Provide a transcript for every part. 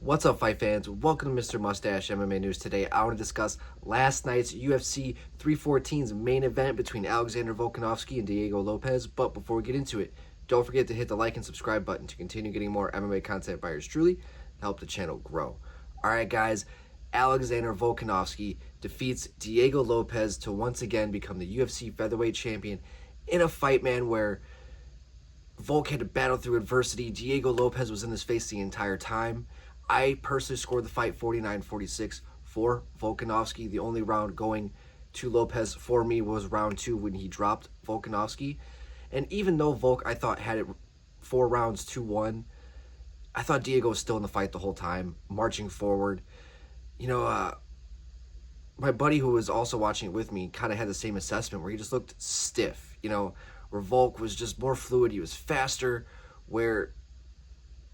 What's up, fight fans? Welcome to Mr. Mustache MMA News. Today, I want to discuss last night's UFC 314's main event between Alexander Volkanovski and Diego Lopes. But before we get into it, don't forget to hit the like and subscribe button to continue getting more MMA content by yours truly and help the channel grow. Alright, guys, Alexander Volkanovski defeats Diego Lopes to once again become the UFC featherweight champion in a fight, man, where Volk had to battle through adversity. Diego Lopes was in his face the entire time. I personally scored the fight 49-46 for Volkanovski. The only round going to Lopes for me was round 2 when he dropped Volkanovski. And even though Volk, I thought, had it 4 rounds 2-1, I thought Diego was still in the fight the whole time, marching forward. My buddy who was also watching it with me kind of had the same assessment where he just looked stiff, where Volk was just more fluid, he was faster, where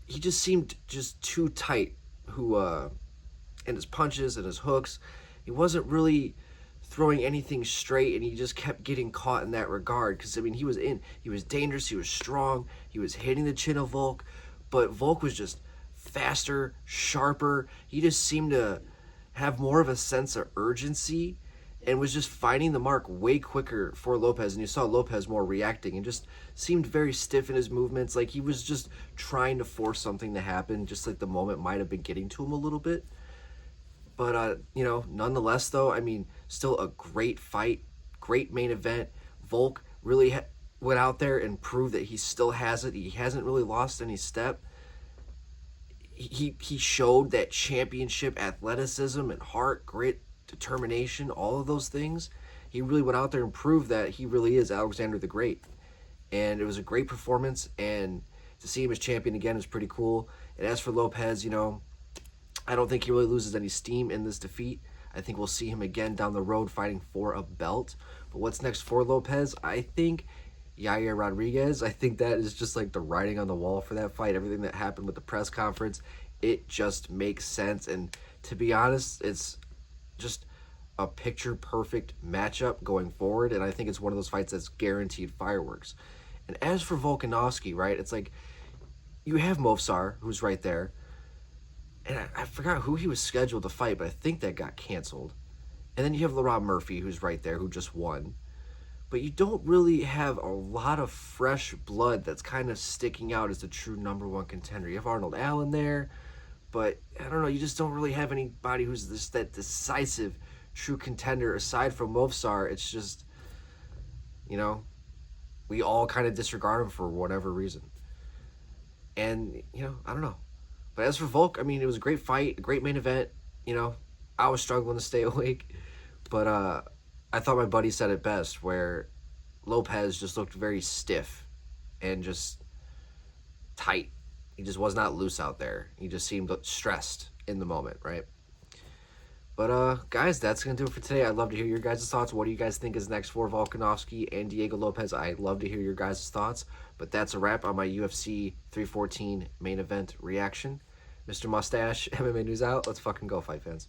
he just seemed just too tight, in his punches and his hooks. He wasn't really throwing anything straight, and he just kept getting caught in that regard. Because, he was dangerous, he was strong, he was hitting the chin of Volk, but Volk was just faster, sharper. He just seemed to have more of a sense of urgency and was just finding the mark way quicker for Lopes. And you saw Lopes more reacting and just seemed very stiff in his movements. Like he was just trying to force something to happen, just like the moment might have been getting to him a little bit. But, nonetheless, though, still a great fight, great main event. Volk really went out there and proved that he still has it. He hasn't really lost any step. He showed that championship athleticism and heart, grit, determination, all of those things. He really went out there and proved that he really is Alexander the Great. And it was a great performance, and to see him as champion again is pretty cool. And as for Lopes, I don't think he really loses any steam in this defeat. I think we'll see him again down the road fighting for a belt. But what's next for Lopes? I think Yair Rodriguez. I think that is just like the writing on the wall for that fight. Everything that happened with the press conference, it just makes sense. And to be honest, it's just a picture-perfect matchup going forward. And I think it's one of those fights that's guaranteed fireworks. And as for Volkanovski, right, it's like you have Movsar, who's right there. And I forgot who he was scheduled to fight, but I think that got canceled. And then you have Lerone Murphy, who's right there, who just won. But you don't really have a lot of fresh blood that's kind of sticking out as the true #1 contender. You have Arnold Allen there, but I don't know, you just don't really have anybody who's just that decisive true contender aside from Movsar. It's just, we all kind of disregard him for whatever reason. And, I don't know. But as for Volk, it was a great fight, a great main event. I was struggling to stay awake, but I thought my buddy said it best, where Lopes just looked very stiff and just tight. He just was not loose out there. He just seemed stressed in the moment, right? But, guys, that's going to do it for today. I'd love to hear your guys' thoughts. What do you guys think is next for Volkanovski and Diego Lopes? I'd love to hear your guys' thoughts. But that's a wrap on my UFC 314 main event reaction. Mr. Mustache, MMA News out. Let's fucking go, fight fans.